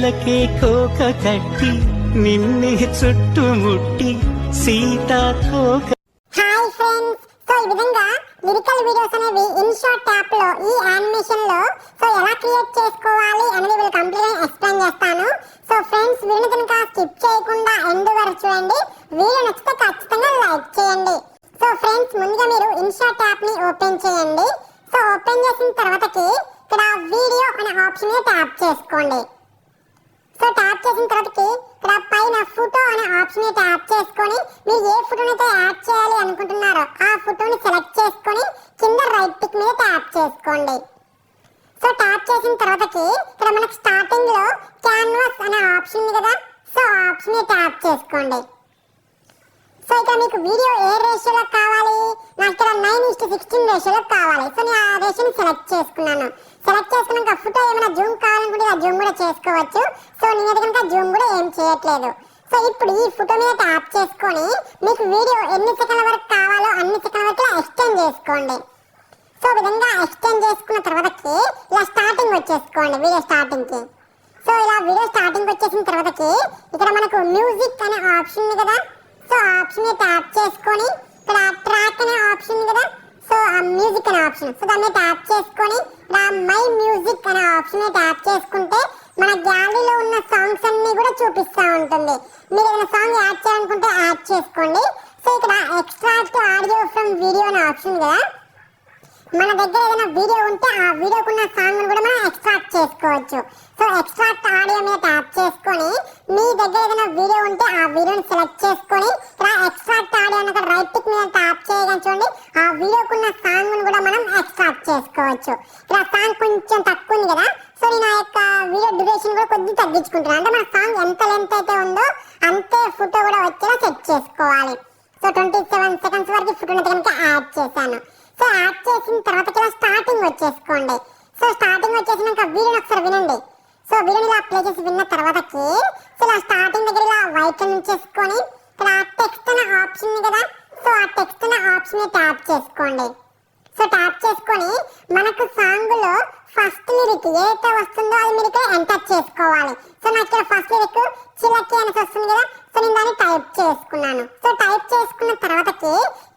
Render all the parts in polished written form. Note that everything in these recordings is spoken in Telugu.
లకే కోక కట్టి నిన్నే చుట్టుముట్టి సీతాకోక. హాయ్ ఫ్రెండ్స్, సో ఈ విధంగా లిరికల్ వీడియోస్ అనేవి ఇన్షాట్ యాప్ లో ఈ యానిమేషన్ లో సో ఎలా క్రియేట్ చేసుకోవాలి అనేది వీళ్ళు కంప్లీట్ గా ఎక్స్ప్లెయిన్ చేస్తాను. సో ఫ్రెండ్స్, వీడియో కనుక స్కిప్ చేయకుండా ఎండ్ వరకు చూడండి. వీడియో నచ్చితే ఖచ్చితంగా లైక్ చేయండి. సో ఫ్రెండ్స్, ముందుగా మీరు ఇన్షాట్ యాప్ ని ఓపెన్ చేయండి. సో ఓపెన్ చేసిన తర్వాతకి ఇక్కడ వీడియో అనే ఆప్షన్ మీద ట్యాప్ చేసుకోండి. సో ట్యాప్ చేసిన తర్వాతకి ఇక్కడ పైన ఫోటో అనే ఆప్షన్ ట్యాప్ చేసుకొని మీరు ఏ ఫోటోనైతే యాడ్ చేయాలి అనుకుంటున్నారో ఆ ఫోటోని సెలెక్ట్ చేసుకొని కింద రైట్ టిక్ మీద ట్యాప్ చేసుకోండి. సో ట్యాప్ చేసిన తర్వాతకి ఇక్కడ మనకి స్టార్టింగ్ లో క్యాన్వాస్ అనే ఆప్షన్ ఉంది కదా, సో ఆప్షన్ ట్యాప్ చేసుకోండి. సో ఇక్కడ మీకు వీడియో ఏ రేషియోలో కావాలి, నాకు ఇక్కడ 9:16 రేషియోలో కావాలి. సో నేను ఆ రేషియోని సెలెక్ట్ చేసుకున్నాను. సెలెక్ట్ చేసుకున్నాక ఫోటో ఏమైనా జూమ్ కావాలనుకుంటే ఆ జూమ్ కూడా చేసుకోవచ్చు. సో నేనైతే కనుక జూమ్ కూడా ఏం చేయట్లేదు. సో ఇప్పుడు ఈ ఫోటో మీద ట్యాప్ చేసుకొని మీకు వీడియో ఎన్ని సెకండ్ల వరకు కావాలో అన్ని సెకండ్ల వరకు ఎక్స్టెండ్ చేసుకోండి. సో విధంగా ఎక్స్టెండ్ చేసుకున్న తర్వాతకి ఇలా స్టార్టింగ్ వచ్చేసుకోండి వీడియో స్టార్టింగ్ కి. సో ఇలా వీడియో స్టార్టింగ్ వచ్చేసిన తర్వాతకి ఇక్కడ మనకు మ్యూజిక్ అనే ఆప్షన్ ఉంది కదా, సో ఆప్షన్ ట్యాప్ చేసుకొని ఇక్కడ ట్రాక్ అనే ఆప్షన్ ఉంది కదా, సో ఆ మ్యూజిక్ అనే ఆప్షన్, సో దాన్ని ట్యాప్ చేసుకొని ఇలా మై మ్యూజిక్ అనే ఆప్షన్ ట్యాప్ చేసుకుంటే మన గ్యాలరీలో ఉన్న సాంగ్స్ అన్ని కూడా చూపిస్తూ ఉంటుంది. మీరు ఏదైనా సాంగ్ యాడ్ చేయాలనుకుంటే యాడ్ చేసుకోండి. సో ఇక్కడ ఎక్స్ట్రాక్ట్ ఆడియో ఫ్రమ్ వీడియో అనే ఆప్షన్ కదా, మన దగ్గర ఏదైనా వీడియో ఉంటే ఆ వీడియోకున్న సాంగ్ కూడా మనం ఎక్స్ట్రాక్ట్ చేసుకోవచ్చు. సో ఎక్స్ట్రాక్ట్ ఆడియో మీద ట్యాప్ చేసుకొని మీ దగ్గర ఏదైనా వీడియో ఉంటే ఆ వీడియోని సెలెక్ట్ చేసుకొని ఇక్కడ ఎక్స్ట్రాక్ట్ ఆడియో అన్న రైట్ టిక్ మీద ట్యాప్ చేయగానే చూడండి ఆ వీడియోకున్న సాంగ్ కూడా మనం ఎక్స్ట్రాక్ట్ చేసుకోవచ్చు. ఇక్కడ సాంగ్ కొంచెం తక్కువ ఉంది కదా, సో నేను ఆ యొక్క వీడియో డ్యూరేషన్ కూడా కొద్దిగా తగ్గించుకుంటున్నాను. అంటే మన సాంగ్ ఎంత లెంత్ అయితే ఉందో అంతే ఫోటో కూడా వచ్చేలా సెట్ చేసుకోవాలి. సో 27 సెకండ్స్ వరకు ఫోటోని కనుక యాడ్ చేశాను. సో యాడ్ చేసిన తర్వాత ఇలా స్టార్టింగ్ వచ్చేసుకోండి. సో స్టార్టింగ్ వచ్చేసినాక వీడియోని ఒకసారి వినండి. సో వీడియోని ఇలా ప్లే చేసి విన్న తర్వాతకి సో ఇలా స్టార్టింగ్ దగ్గర ఇలా వైట్ ఉంచేసుకొని ఇక్కడ టెక్స్ట్ అనే ఆప్షన్ ఉంది కదా, సో ఆ టెక్స్ట్ అనే ఆప్షన్ ట్యాప్ చేసుకోండి. సో ట్యాప్ చేసుకొని మనకు సాంగ్ లో ఫస్ట్ లిరిక్ ఏదైతే వస్తుందో అది మీరు ఇక్కడ ఎంటర్ చేసుకోవాలి. సో నాకు ఇక్కడ ఫస్ట్ లిరిక్ చిలకి అనేసి వస్తుంది కదా, సో నేను దాన్ని టైప్ చేసుకున్నాను. సో టైప్ చేసుకున్న తర్వాతకి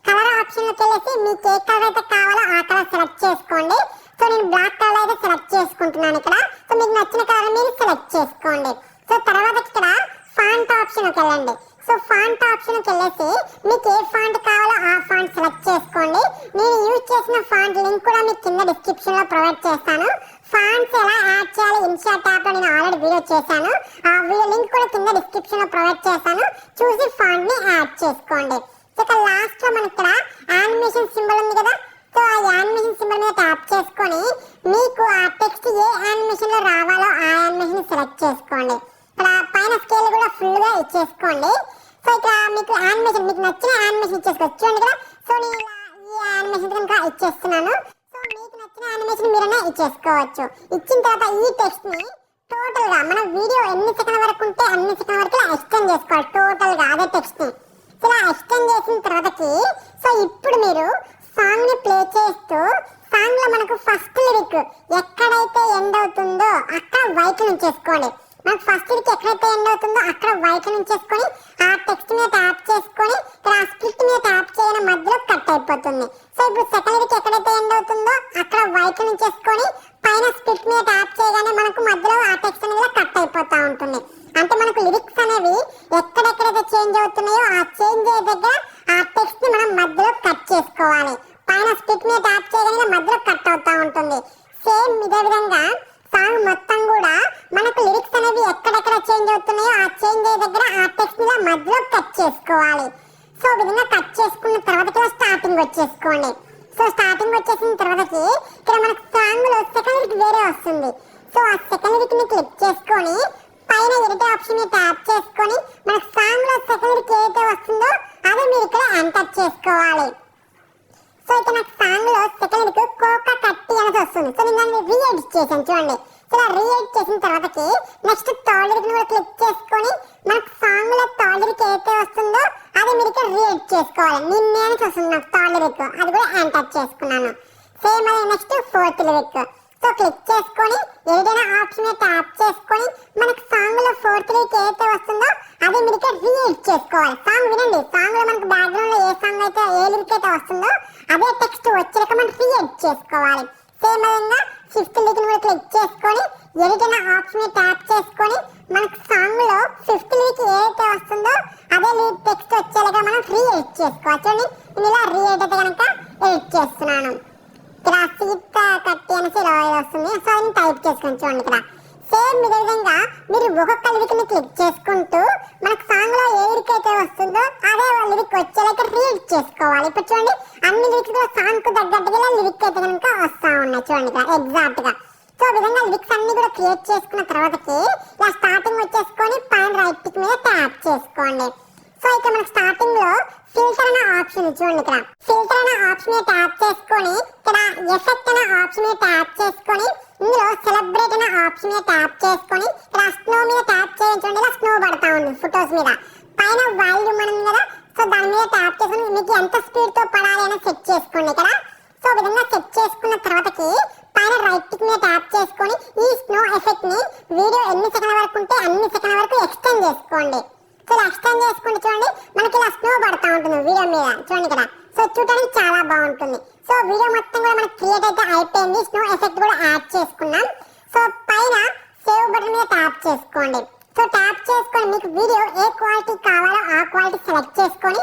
కలర్ ఆప్షన్ లోకి వెళ్ళేసి మీకు ఏ కలర్ అయితే కావాలో ఆ కలర్ సెలెక్ట్ చేసుకోండి. సో నేను బ్లాక్ కలర్ అయితే సెలెక్ట్ చేసుకుంటున్నాను ఇక్కడ. సో మీకు నచ్చిన కలర్ మీరు సెలెక్ట్ చేసుకోండి. సో తర్వాత ఇక్కడ ఫాంట్ ఆప్షన్ లోకి వెళ్ళండి. సో ఫాంట్ ఆప్షన్ కి వెళ్ళేసి మీకు ఏ ఫాంట్ కావాలో ఆ ఫాంట్ సెలెక్ట్ చేసుకోండి. నేను యూజ్ చేసిన ఫాంట్ లింక్ కూడా మీకు కింద డిస్క్రిప్షన్ లో ప్రొవైడ్ చేస్తాను. ఫాంట్స్ ఎలా యాడ్ చేయాలి ఇన్షాట్ యాప్ లో నేను ఆల్రెడీ వీడియో చేశాను. ఆ వీడియో లింక్ కూడా కింద డిస్క్రిప్షన్ లో ప్రొవైడ్ చేస్తాను. చూసి ఫాంట్ ని యాడ్ చేసుకోండి. ఇక లాస్ట్ లో మనకి ఇక్కడ యానిమేషన్ సింబల్ ఉంది కదా, సో ఆ యానిమేషన్ సింబల్ మీద ట్యాప్ చేసుకొని మీకు ఆ టెక్స్ట్ ఏ యానిమేషన్ లో రావాలో ఆ యానిమేషన్ సెలెక్ట్ చేసుకోండి. ఇక్కడ పైన స్కేల్ కూడా ఫుల్ గా ఇచ్చేసుకోండి. సో ఇక్కడ మీకు యానిమేషన్ మీకు నచ్చిన యానిమేషన్ ఇచ్చేసుకోవచ్చు. చూడండి కదా, సో నేను ఈ యానిమేషన్ కనుక ఇచ్చేస్తున్నాను. సో మీకు నచ్చిన యానిమేషన్ మీరైనా ఇచ్చేసుకోవచ్చు. ఇచ్చిన తర్వాత ఈ టెక్స్ట్ ని టోటల్ గా మన వీడియో ఎన్ని సెకండ్ వరకు ఉంటే అన్ని సెకండ్ వరకు ఎక్స్టెండ్ చేసుకోవాలి. టోటల్ గా అదే టెక్స్ట్ ని ఇలా ఎక్స్టెండ్ చేసిన తర్వాతకి సో ఇప్పుడు మీరు సాంగ్ ని ప్లే చేస్తూ సాంగ్ లో మనకు ఫస్ట్ లిరిక్ ఎక్కడైతే ఎండ్ అవుతుందో అక్కడ వైట్ ఉంచేసుకోండి. మనకు ఫస్ట్ లిరిక్ ఎక్కడైతే ఎండ్ అవుతుందో అక్కడ వైట్ ఉంచేసుకొని ఆ టెక్స్ట్ మీద ట్యాప్ చేసుకొని ఇక్కడ ఆ స్ప్లిట్ మీద ట్యాప్ చేయడం మధ్యలో కట్ అయిపోతుంది. సో ఇప్పుడు సెకండ్ లిరిక్ ఎక్కడైతే ఎండ్ అవుతుందో అక్కడ వైట్ ఉంచేసుకొని పైన స్ప్లిట్ మీద ట్యాప్ చేయగానే మనకు మధ్యలో ఆ టెక్స్ట్ అనేది కట్ అయిపోతా ఉంటుంది. అంటే మనకు లిరిక్స్ అనేవి ఎక్కడెక్కడైతే చేంజ్ అవుతున్నాయో ఆ చేంజ్ అయ్యే దగ్గర ఆ టెక్స్ట్ ని మనం మధ్యలో కట్ చేసుకోవాలి. పైన స్ప్లిట్ మీద ట్యాప్ చేయగానే మధ్యలో కట్ అవుతా ఉంటుంది. సేమ్ ఇదే విధంగా సాంగ్ మొత్తం కూడా మనకు లిరిక్స్ అనేవి ఎక్కడెక్కడ చేంజ్ అవుతున్నాయో ఆ చేంజ్ అయ్యే దగ్గర ఆ టెక్స్ట్ ని మధ్యలో కట్ చేసుకోవాలి. సో విధంగా కట్ చేసుకున్న తర్వాత స్టార్టింగ్ వచ్చేసుకోండి. సో స్టార్టింగ్ వచ్చేసిన తర్వాతకి ఇక్కడ మనకు సాంగ్ లో సెకండ్ లిరిక్ వేరే వస్తుంది. సో ఆ సెకండ్ లిరిక్ ని క్లిక్ చేసుకొని పైన ఎడిట్ ఆప్షన్ ని ట్యాప్ చేసుకొని మనకు సాంగ్ లో సెకండ్ లిరిక్ ఏదైతే వస్తుందో అది మీరు ఇక్కడ ఎంటర్ చేసుకోవాలి. సో ఇక్కడ నాకు సాంగ్ లో సెకండ్ లిరిక్ కోక కట్టి అనేది వస్తుంది. సో నేను దాన్ని రీఎడిట్ చేశాను. చూడండి, సో ఇలా రీఎడిట్ చేసిన తర్వాతకి నెక్స్ట్ థర్డ్ లిరిక్ ని కూడా క్లిక్ చేసుకొని మనకు సాంగ్ లో థర్డ్ లిరిక్ ఏదైతే వస్తుందో అది మీరు ఇక్కడ రీఎడిట్ చేసుకోవాలి. నిన్నే అని వస్తుంది నాకు థర్డ్ లిరిక్, అది కూడా ఎంటర్ చేసుకున్నాను. సేమ్ అదే next fourth lyric. So so click చేసుకొని ఏదైనా ఆప్షన్ మీద ట్యాప్ చేసుకొని మనకు సాంగ్ లో ఫోర్త్ లిరిక్ ఏదైతే వస్తుందో అదే మీరు ఇక్కడ రీఎడిట్ చేసుకోవాలి. సాంగ్ వినండి, సాంగ్ లో మనకు బ్యాక్గ్రౌండ్ లో ఏ సాంగ్ అయితే ఏ లిరిక్ అయితే వస్తుందో అదే టెక్స్ట్ వచ్చాక మనం రీఎడిట్ చేసుకోవాలి. సేమ్ విధంగా ఫిఫ్త్ లిరిక్ కూడా క్లిక్ చేసుకొని ఏదైనా ఆప్షన్ మీద ట్యాప్ చేసుకొని మనకు సాంగ్ లో ఫిఫ్త్ లిరిక్ ఏదైతే వస్తుందో అదే లిరిక్ టెక్స్ట్ వచ్చేలాగా మనం రీఎడిట్ చేసుకోవాలి. చూడండి నేను ఇలా రీఎడిట్ అయితే కనుక ఎడిట్ చేస్తున్నాను. ఇక్కడ సీత కట్టి అనేసి ఇలా వస్తుంది. సో అది టైప్ చేసుకొని చూడండి. ఇక్కడ సేమ్ ఇదే విధంగా మీరు ఒక్కొక్క లిరిక్ ని క్లిక్ చేసుకుంటూ మనకు సాంగ్ లో ఏ లిరిక్ అయితే వస్తుందో అదే లిరిక్ వచ్చేలాగా రీఎడిట్ చేసుకోవాలి. ఇప్పుడు చూడండి అన్ని లిరిక్స్ కూడా సాంగ్ కు తగ్గట్టుగా లిరిక్ అయితే కనుక వస్తా ఉన్నాయి. చూడండి ఇక్కడ ఎగ్జాక్ట్ గా. సో ఈ విధంగా లిరిక్స్ అన్ని కూడా క్రియేట్ చేసుకున్న తర్వాతకి ఇలా స్టార్టింగ్ వచ్చేసుకొని పైన రైట్ క్లిక్ మీద ట్యాప్ చేసుకోండి. సో ఇక్కడ మనకు స్టార్టింగ్ లో ఫిల్టర్ అనే ఆప్షన్ చూడండి. ఇక్కడ ఫిల్టర్ అనే ఆప్షన్ మీద ట్యాప్ చేసుకొని ఇక్కడ ఎఫెక్ట్ అనే ఆప్షన్ మీద ట్యాప్ చేసుకొని ఇందులో సెలబ్రేట్ అనే ఆప్షన్ మీద ట్యాప్ చేసుకొని ఇక్కడ స్నో మీద ట్యాప్ చేయండి. చూడండి ఇలా స్నో పడతా ఉంది ఫొటోస్ మీద. పైన వాల్యూమ్ అని కదా, సో దాని మీద ట్యాప్ చేసుకొని మీకు ఎంత స్పీడ్ తో పడాలి అని సెట్ చేసుకోండి ఇక్కడ. సో ఈ విధంగా సెట్ చేసుకున్న తర్వాతకి పైన రైట్ క్లిక్ మీద ట్యాప్ చేసుకొని ఈ స్నో ఎఫెక్ట్ ని వీడియో ఎన్ని సెకండ్ల వరకు ఉంటే అన్ని సెకండ్ల వరకు ఎక్స్టెండ్ చేసుకోండి. సో ఇలా ఎక్స్టెండ్ చేసుకుంటే చూడండి మనకి ఇలా స్నో పడతా ఉంటుంది వీడియో మీద. చూడండి ఇక్కడ. సో చూడడానికి చాలా బాగుంటుంది. సో వీడియో మొత్తం కూడా మనకి క్రియేట్ అయితే అయిపోయింది. స్నో ఎఫెక్ట్ కూడా యాడ్ చేసుకున్నాం. సో పైన సేవ్ బటన్ మీద ట్యాప్ చేసుకోండి. సో ట్యాప్ చేసుకొని మీకు వీడియో ఏ క్వాలిటీ కావాలో ఆ క్వాలిటీ సెలెక్ట్ చేసుకొని